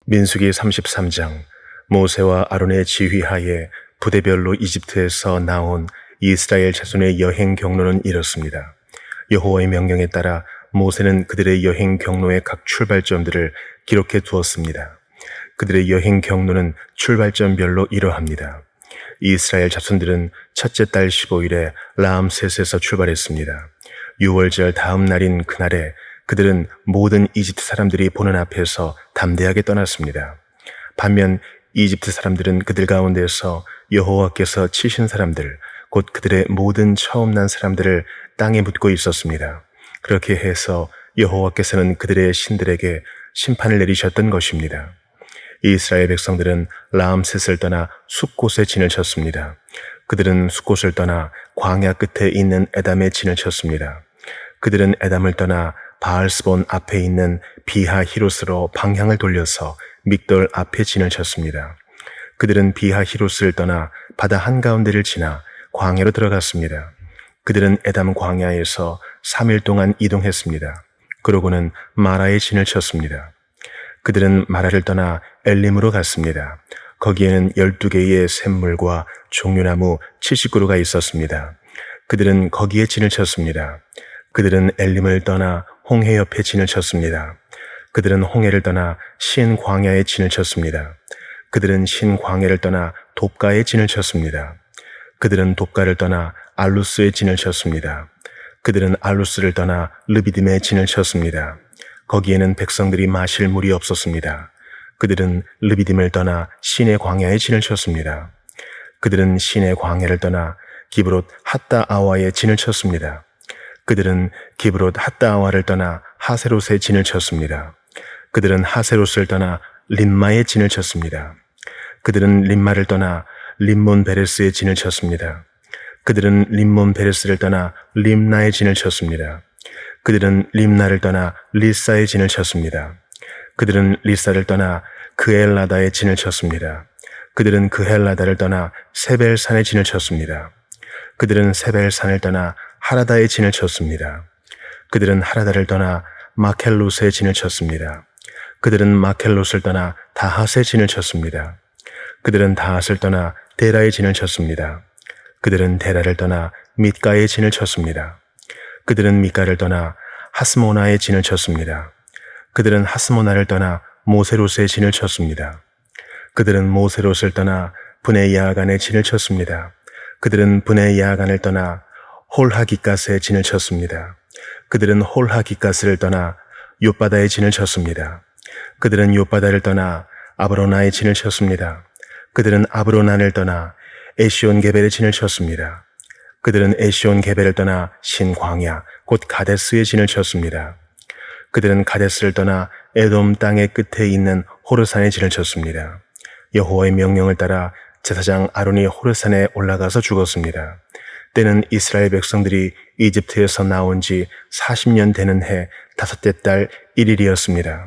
민수기 33장. 모세와 아론의 지휘하에 부대별로 이집트에서 나온 이스라엘 자손의 여행 경로는 이렇습니다. 여호와의 명령에 따라 모세는 그들의 여행 경로의 각 출발점들을 기록해 두었습니다. 그들의 여행 경로는 출발점별로 이러합니다. 이스라엘 자손들은 첫째 달 15일에 라암셋에서 출발했습니다. 6월절 다음 날인 그날에 그들은 모든 이집트 사람들이 보는 앞에서 담대하게 떠났습니다. 반면 이집트 사람들은 그들 가운데서 여호와께서 치신 사람들, 곧 그들의 모든 처음 난 사람들을 땅에 묻고 있었습니다. 그렇게 해서 여호와께서는 그들의 신들에게 심판을 내리셨던 것입니다. 이스라엘 백성들은 라암셋을 떠나 숲곳에 진을 쳤습니다. 그들은 숲곳을 떠나 광야 끝에 있는 에담에 진을 쳤습니다. 그들은 에담을 떠나 바알스본 앞에 있는 비하 히롯으로 방향을 돌려서 믹돌 앞에 진을 쳤습니다. 그들은 비하 히롯을 떠나 바다 한가운데를 지나 광야로 들어갔습니다. 그들은 에담 광야에서 3일 동안 이동했습니다. 그러고는 마라에 진을 쳤습니다. 그들은 마라를 떠나 엘림으로 갔습니다. 거기에는 12개의 샘물과 종려나무 70그루가 있었습니다. 그들은 거기에 진을 쳤습니다. 그들은 엘림을 떠나 홍해 옆에 진을 쳤습니다. 그들은 홍해를 떠나 신 광야에 진을 쳤습니다. 그들은 신 광야를 떠나 돕가에 진을 쳤습니다. 그들은 돕가를 떠나 알루스에 진을 쳤습니다. 그들은 알루스를 떠나 르비딤에 진을 쳤습니다. 거기에는 백성들이 마실 물이 없었습니다. 그들은 르비딤을 떠나 신의 광야에 진을 쳤습니다. 그들은 신의 광야를 떠나 기브롯 핫다아와에 진을 쳤습니다. 그들은 기브롯 핫다아와를 떠나 하세롯에 진을 쳤습니다. 그들은 하세롯을 떠나 림마에 진을 쳤습니다. 그들은 림마를 떠나 림몬 베레스에 진을 쳤습니다. 그들은 림몬 베레스를 떠나 림나에 진을 쳤습니다. 그들은 림나를 떠나 리사에 진을 쳤습니다. 그들은 리사를 떠나 그엘라다에 진을 쳤습니다. 그들은 그엘라다를 떠나 세벨산에 진을 쳤습니다. 그들은 세벨산을 떠나 하라다에 진을 쳤습니다. 그들은 하라다를 떠나 마켈롯에 진을 쳤습니다. 그들은 마켈롯을 떠나 다핫에 진을 쳤습니다. 그들은 다핫을 떠나 데라에 진을 쳤습니다. 그들은 데라를 떠나 밑가에 진을 쳤습니다. 그들은 밑가를 떠나 하스모나에 진을 쳤습니다. 그들은 하스모나를 떠나 모세롯에 진을 쳤습니다. 그들은 모세롯을 떠나 브네 야간에 진을 쳤습니다. 그들은 브네 야간을 떠나 홀하기갓에 진을 쳤습니다. 그들은 홀하기갓을 떠나 욥바다에 진을 쳤습니다. 그들은 욥바다를 떠나 아브로나에 진을 쳤습니다. 그들은 아브로나를 떠나 에시온 게벨에 진을 쳤습니다. 그들은 에시온 게벨을 떠나 신광야 곧 가데스에 진을 쳤습니다. 그들은 가데스를 떠나 에돔 땅의 끝에 있는 호르산에 진을 쳤습니다. 여호와의 명령을 따라 제사장 아론이 호르산에 올라가서 죽었습니다. 때는 이스라엘 백성들이 이집트에서 나온 지 40년 되는 해 5째 달 1일이었습니다.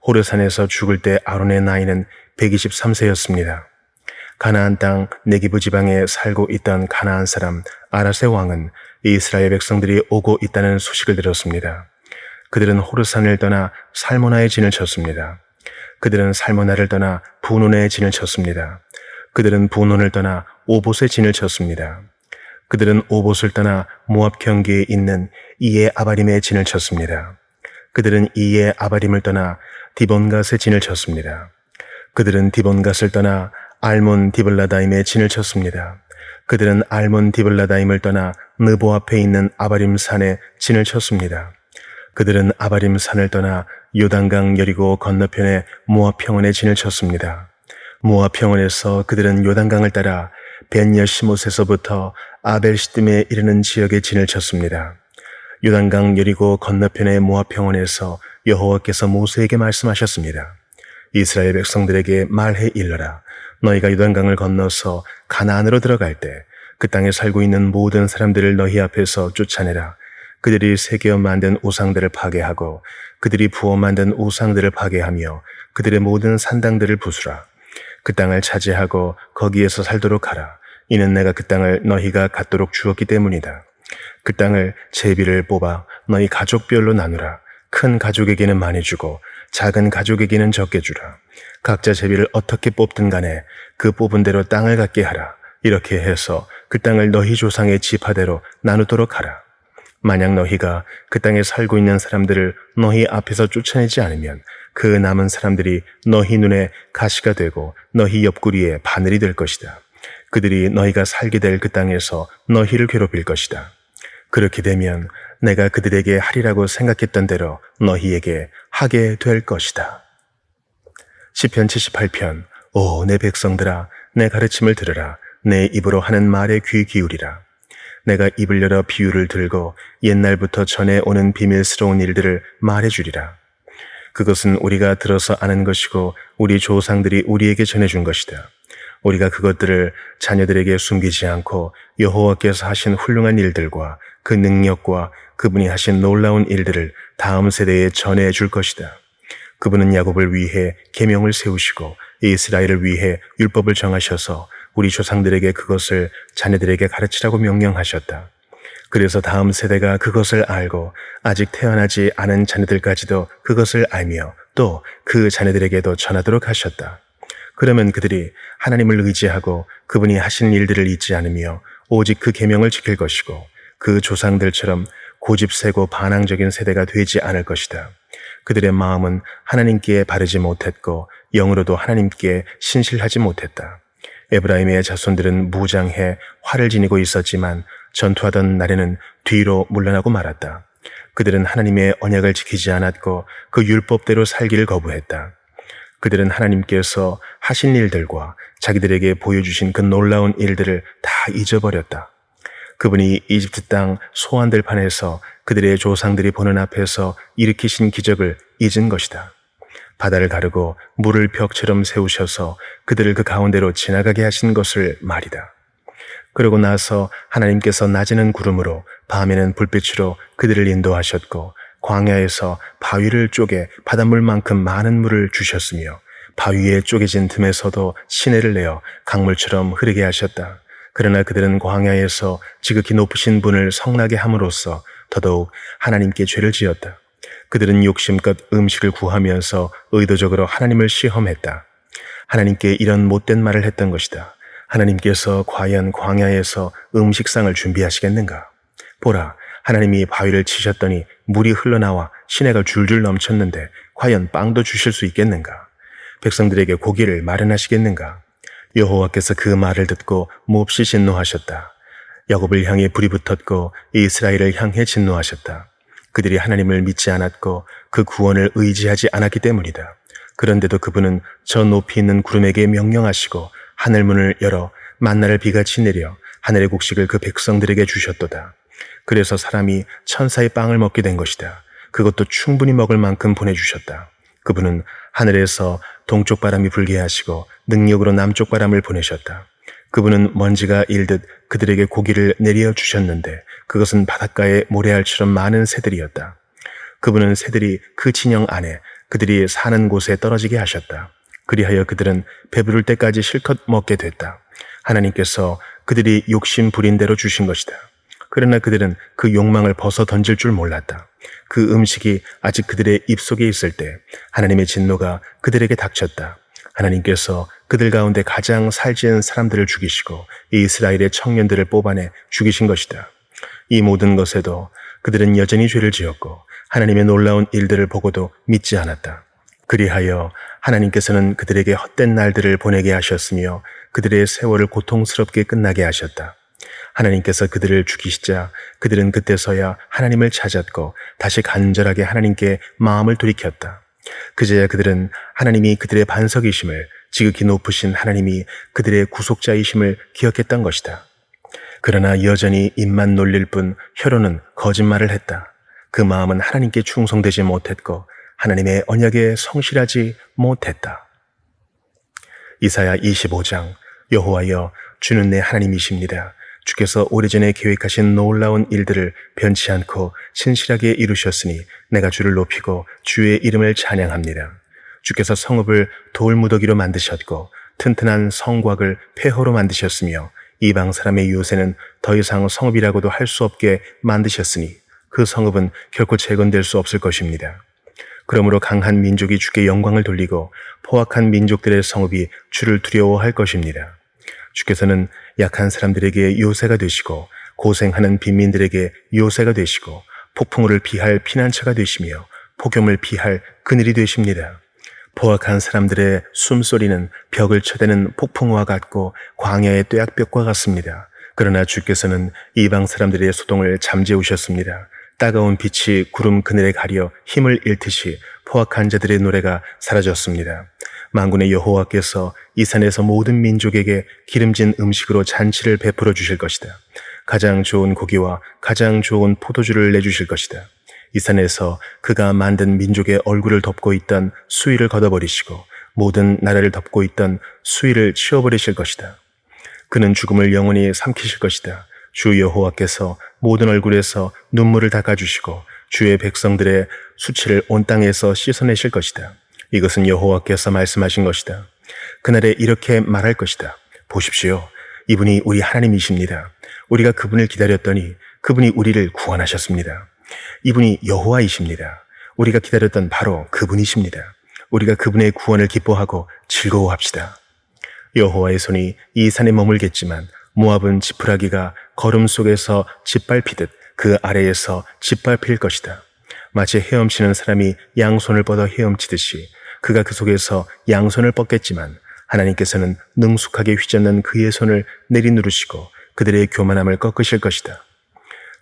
호르산에서 죽을 때 아론의 나이는 123세였습니다. 가나안 땅 네기브 지방에 살고 있던 가나안 사람 아라세 왕은 이스라엘 백성들이 오고 있다는 소식을 들었습니다. 그들은 호르산을 떠나 살모나에 진을 쳤습니다. 그들은 살모나를 떠나 분온에 진을 쳤습니다. 그들은 분온을 떠나 오봇에 진을 쳤습니다. 그들은 오봇을 떠나 모압 경계에 있는 이에 아바림에 진을 쳤습니다. 그들은 이에 아바림을 떠나 디본갓에 진을 쳤습니다. 그들은 디본갓을 떠나 알몬 디블라다임에 진을 쳤습니다. 그들은 알몬 디블라다임을 떠나 느보 앞에 있는 아바림 산에 진을 쳤습니다. 그들은 아바림 산을 떠나 요단강 여리고 건너편의 모압 평원에 진을 쳤습니다. 모압 평원에서 그들은 요단강을 따라 벤여시못에서부터 아벨시딤에 이르는 지역에 진을 쳤습니다. 요단강 여리고 건너편의 모압 평원에서 여호와께서 모세에게 말씀하셨습니다. 이스라엘 백성들에게 말해 일러라. 너희가 요단강을 건너서 가나안으로 들어갈 때 그 땅에 살고 있는 모든 사람들을 너희 앞에서 쫓아내라. 그들이 새겨 만든 우상들을 파괴하고 그들이 부어 만든 우상들을 파괴하며 그들의 모든 산당들을 부수라. 그 땅을 차지하고 거기에서 살도록 하라. 이는 내가 그 땅을 너희가 갖도록 주었기 때문이다. 그 땅을 제비를 뽑아 너희 가족별로 나누라. 큰 가족에게는 많이 주고 작은 가족에게는 적게 주라. 각자 제비를 어떻게 뽑든 간에 그 뽑은 대로 땅을 갖게 하라. 이렇게 해서 그 땅을 너희 조상의 지파대로 나누도록 하라. 만약 너희가 그 땅에 살고 있는 사람들을 너희 앞에서 쫓아내지 않으면 그 남은 사람들이 너희 눈에 가시가 되고 너희 옆구리에 바늘이 될 것이다. 그들이 너희가 살게 될 그 땅에서 너희를 괴롭힐 것이다. 그렇게 되면 내가 그들에게 하리라고 생각했던 대로 너희에게 하게 될 것이다. 시편 78편. 오, 내 백성들아, 내 가르침을 들으라. 내 입으로 하는 말에 귀 기울이라. 내가 입을 열어 비유를 들고 옛날부터 전해오는 비밀스러운 일들을 말해주리라. 그것은 우리가 들어서 아는 것이고 우리 조상들이 우리에게 전해준 것이다. 우리가 그것들을 자녀들에게 숨기지 않고 여호와께서 하신 훌륭한 일들과 그 능력과 그분이 하신 놀라운 일들을 다음 세대에 전해줄 것이다. 그분은 야곱을 위해 계명을 세우시고 이스라엘을 위해 율법을 정하셔서 우리 조상들에게 그것을 자녀들에게 가르치라고 명령하셨다. 그래서 다음 세대가 그것을 알고 아직 태어나지 않은 자녀들까지도 그것을 알며 또 그 자녀들에게도 전하도록 하셨다. 그러면 그들이 하나님을 의지하고 그분이 하신 일들을 잊지 않으며 오직 그 계명을 지킬 것이고 그 조상들처럼 고집세고 반항적인 세대가 되지 않을 것이다. 그들의 마음은 하나님께 바르지 못했고 영으로도 하나님께 신실하지 못했다. 에브라임의 자손들은 무장해 활을 지니고 있었지만 전투하던 날에는 뒤로 물러나고 말았다. 그들은 하나님의 언약을 지키지 않았고 그 율법대로 살기를 거부했다. 그들은 하나님께서 하신 일들과 자기들에게 보여주신 그 놀라운 일들을 다 잊어버렸다. 그분이 이집트 땅 소환들판에서 그들의 조상들이 보는 앞에서 일으키신 기적을 잊은 것이다. 바다를 가르고 물을 벽처럼 세우셔서 그들을 그 가운데로 지나가게 하신 것을 말이다. 그러고 나서 하나님께서 낮에는 구름으로 밤에는 불빛으로 그들을 인도하셨고 광야에서 바위를 쪼개 바닷물만큼 많은 물을 주셨으며 바위에 쪼개진 틈에서도 시내를 내어 강물처럼 흐르게 하셨다. 그러나 그들은 광야에서 지극히 높으신 분을 성나게 함으로써 더더욱 하나님께 죄를 지었다. 그들은 욕심껏 음식을 구하면서 의도적으로 하나님을 시험했다. 하나님께 이런 못된 말을 했던 것이다. 하나님께서 과연 광야에서 음식상을 준비하시겠는가? 보라, 하나님이 바위를 치셨더니 물이 흘러나와 시내가 줄줄 넘쳤는데 과연 빵도 주실 수 있겠는가? 백성들에게 고기를 마련하시겠는가? 여호와께서 그 말을 듣고 몹시 진노하셨다. 야곱을 향해 불이 붙었고 이스라엘을 향해 진노하셨다. 그들이 하나님을 믿지 않았고 그 구원을 의지하지 않았기 때문이다. 그런데도 그분은 저 높이 있는 구름에게 명령하시고 하늘문을 열어 만나를 비같이 내려 하늘의 곡식을 그 백성들에게 주셨도다. 그래서 사람이 천사의 빵을 먹게 된 것이다. 그것도 충분히 먹을 만큼 보내주셨다. 그분은 하늘에서 동쪽 바람이 불게 하시고 능력으로 남쪽 바람을 보내셨다. 그분은 먼지가 일듯 그들에게 고기를 내려 주셨는데 그것은 바닷가의 모래알처럼 많은 새들이었다. 그분은 새들이 그 진영 안에 그들이 사는 곳에 떨어지게 하셨다. 그리하여 그들은 배부를 때까지 실컷 먹게 됐다. 하나님께서 그들이 욕심 부린 대로 주신 것이다. 그러나 그들은 그 욕망을 벗어 던질 줄 몰랐다. 그 음식이 아직 그들의 입속에 있을 때 하나님의 진노가 그들에게 닥쳤다. 하나님께서 그들 가운데 가장 살찌은 사람들을 죽이시고 이스라엘의 청년들을 뽑아내 죽이신 것이다. 이 모든 것에도 그들은 여전히 죄를 지었고 하나님의 놀라운 일들을 보고도 믿지 않았다. 그리하여 하나님께서는 그들에게 헛된 날들을 보내게 하셨으며 그들의 세월을 고통스럽게 끝나게 하셨다. 하나님께서 그들을 죽이시자 그들은 그때서야 하나님을 찾았고 다시 간절하게 하나님께 마음을 돌이켰다. 그제야 그들은 하나님이 그들의 반석이심을, 지극히 높으신 하나님이 그들의 구속자이심을 기억했던 것이다. 그러나 여전히 입만 놀릴 뿐 혀로는 거짓말을 했다. 그 마음은 하나님께 충성되지 못했고 하나님의 언약에 성실하지 못했다. 이사야 25장. 여호와여, 주는 내 하나님이십니다. 주께서 오래전에 계획하신 놀라운 일들을 변치 않고 신실하게 이루셨으니 내가 주를 높이고 주의 이름을 찬양합니다. 주께서 성읍을 돌무더기로 만드셨고 튼튼한 성곽을 폐허로 만드셨으며 이방 사람의 요새는 더 이상 성읍이라고도 할 수 없게 만드셨으니 그 성읍은 결코 재건될 수 없을 것입니다. 그러므로 강한 민족이 주께 영광을 돌리고 포악한 민족들의 성읍이 주를 두려워할 것입니다. 주께서는 약한 사람들에게 요새가 되시고 고생하는 빈민들에게 요새가 되시고 폭풍우를 피할 피난처가 되시며 폭염을 피할 그늘이 되십니다. 포악한 사람들의 숨소리는 벽을 쳐대는 폭풍우와 같고 광야의 뙤약볕과 같습니다. 그러나 주께서는 이방 사람들의 소동을 잠재우셨습니다. 따가운 빛이 구름 그늘에 가려 힘을 잃듯이 포악한 자들의 노래가 사라졌습니다. 만군의 여호와께서 이 산에서 모든 민족에게 기름진 음식으로 잔치를 베풀어 주실 것이다. 가장 좋은 고기와 가장 좋은 포도주를 내주실 것이다. 이 산에서 그가 만든 민족의 얼굴을 덮고 있던 수위를 걷어버리시고 모든 나라를 덮고 있던 수위를 치워버리실 것이다. 그는 죽음을 영원히 삼키실 것이다. 주 여호와께서 모든 얼굴에서 눈물을 닦아주시고 주의 백성들의 수치를 온 땅에서 씻어내실 것이다. 이것은 여호와께서 말씀하신 것이다. 그날에 이렇게 말할 것이다. 보십시오. 이분이 우리 하나님이십니다. 우리가 그분을 기다렸더니 그분이 우리를 구원하셨습니다. 이분이 여호와이십니다. 우리가 기다렸던 바로 그분이십니다. 우리가 그분의 구원을 기뻐하고 즐거워합시다. 여호와의 손이 이 산에 머물겠지만 모압은 지푸라기가 걸음 속에서 짓밟히듯 그 아래에서 짓밟힐 것이다. 마치 헤엄치는 사람이 양손을 뻗어 헤엄치듯이 그가 그 속에서 양손을 뻗겠지만 하나님께서는 능숙하게 휘젓는 그의 손을 내리누르시고 그들의 교만함을 꺾으실 것이다.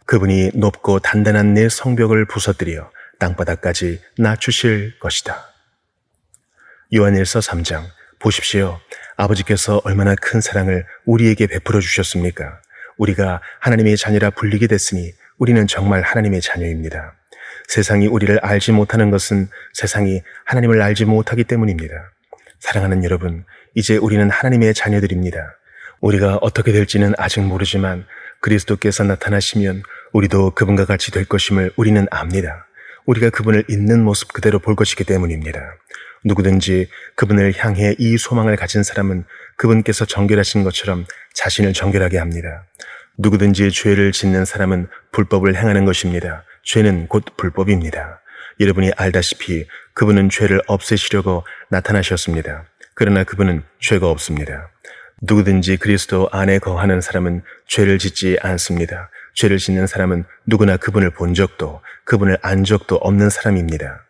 그분이 높고 단단한 내 성벽을 부서뜨려 땅바닥까지 낮추실 것이다. 요한일서 3장. 보십시오. 아버지께서 얼마나 큰 사랑을 우리에게 베풀어 주셨습니까? 우리가 하나님의 자녀라 불리게 됐으니 우리는 정말 하나님의 자녀입니다. 세상이 우리를 알지 못하는 것은 세상이 하나님을 알지 못하기 때문입니다. 사랑하는 여러분, 이제 우리는 하나님의 자녀들입니다. 우리가 어떻게 될지는 아직 모르지만 그리스도께서 나타나시면 우리도 그분과 같이 될 것임을 우리는 압니다. 우리가 그분을 있는 모습 그대로 볼 것이기 때문입니다. 누구든지 그분을 향해 이 소망을 가진 사람은 그분께서 정결하신 것처럼 자신을 정결하게 합니다. 누구든지 죄를 짓는 사람은 불법을 행하는 것입니다. 죄는 곧 불법입니다. 여러분이 알다시피 그분은 죄를 없애시려고 나타나셨습니다. 그러나 그분은 죄가 없습니다. 누구든지 그리스도 안에 거하는 사람은 죄를 짓지 않습니다. 죄를 짓는 사람은 누구나 그분을 본 적도 그분을 안 적도 없는 사람입니다.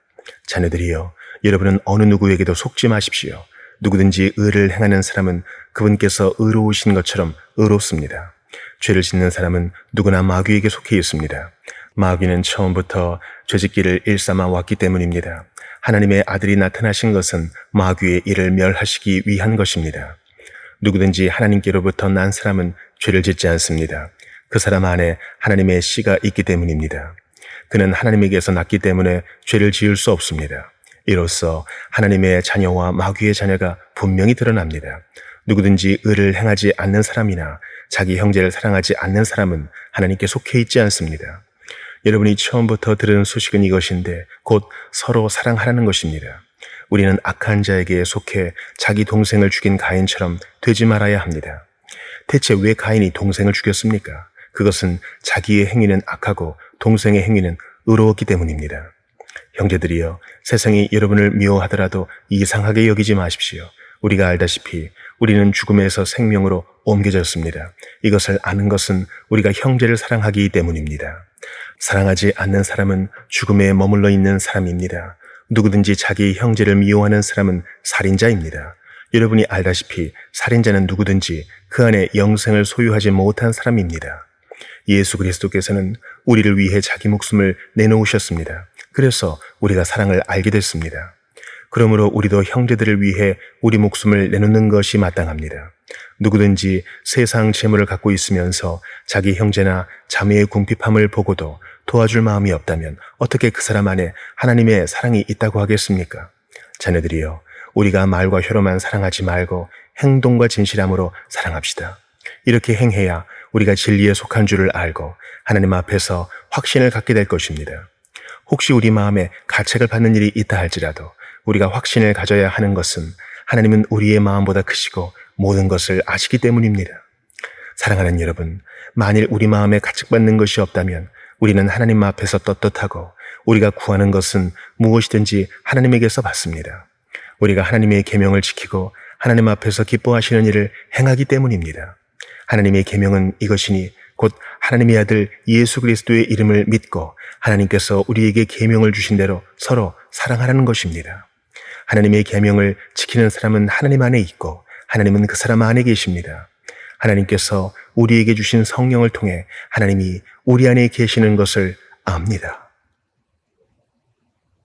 자녀들이여, 여러분은 어느 누구에게도 속지 마십시오. 누구든지 의를 행하는 사람은 그분께서 의로우신 것처럼 의롭습니다. 죄를 짓는 사람은 누구나 마귀에게 속해 있습니다. 마귀는 처음부터 죄짓기를 일삼아 왔기 때문입니다. 하나님의 아들이 나타나신 것은 마귀의 일을 멸하시기 위한 것입니다. 누구든지 하나님께로부터 난 사람은 죄를 짓지 않습니다. 그 사람 안에 하나님의 씨가 있기 때문입니다. 그는 하나님에게서 났기 때문에 죄를 지을 수 없습니다. 이로써 하나님의 자녀와 마귀의 자녀가 분명히 드러납니다. 누구든지 의를 행하지 않는 사람이나 자기 형제를 사랑하지 않는 사람은 하나님께 속해 있지 않습니다. 여러분이 처음부터 들은 소식은 이것인데 곧 서로 사랑하라는 것입니다. 우리는 악한 자에게 속해 자기 동생을 죽인 가인처럼 되지 말아야 합니다. 대체 왜 가인이 동생을 죽였습니까? 그것은 자기의 행위는 악하고 동생의 행위는 의로웠기 때문입니다. 형제들이여, 세상이 여러분을 미워하더라도 이상하게 여기지 마십시오. 우리가 알다시피 우리는 죽음에서 생명으로 옮겨졌습니다. 이것을 아는 것은 우리가 형제를 사랑하기 때문입니다. 사랑하지 않는 사람은 죽음에 머물러 있는 사람입니다. 누구든지 자기 형제를 미워하는 사람은 살인자입니다. 여러분이 알다시피 살인자는 누구든지 그 안에 영생을 소유하지 못한 사람입니다. 예수 그리스도께서는 우리를 위해 자기 목숨을 내놓으셨습니다. 그래서 우리가 사랑을 알게 됐습니다. 그러므로 우리도 형제들을 위해 우리 목숨을 내놓는 것이 마땅합니다. 누구든지 세상 재물을 갖고 있으면서 자기 형제나 자매의 궁핍함을 보고도 도와줄 마음이 없다면 어떻게 그 사람 안에 하나님의 사랑이 있다고 하겠습니까? 자녀들이여, 우리가 말과 혀로만 사랑하지 말고 행동과 진실함으로 사랑합시다. 이렇게 행해야 우리가 진리에 속한 줄을 알고 하나님 앞에서 확신을 갖게 될 것입니다. 혹시 우리 마음에 가책을 받는 일이 있다 할지라도 우리가 확신을 가져야 하는 것은 하나님은 우리의 마음보다 크시고 모든 것을 아시기 때문입니다. 사랑하는 여러분, 만일 우리 마음에 가책받는 것이 없다면 우리는 하나님 앞에서 떳떳하고 우리가 구하는 것은 무엇이든지 하나님에게서 받습니다. 우리가 하나님의 계명을 지키고 하나님 앞에서 기뻐하시는 일을 행하기 때문입니다. 하나님의 계명은 이것이니 곧 하나님의 아들 예수 그리스도의 이름을 믿고 하나님께서 우리에게 계명을 주신 대로 서로 사랑하라는 것입니다. 하나님의 계명을 지키는 사람은 하나님 안에 있고 하나님은 그 사람 안에 계십니다. 하나님께서 우리에게 주신 성령을 통해 하나님이 우리 안에 계시는 것을 압니다.